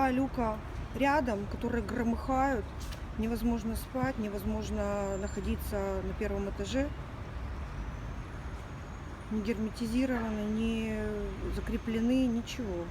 два люка рядом, которые громыхают. Невозможно спать, невозможно находиться на первом этаже. Не герметизированы, не закреплены, ничего.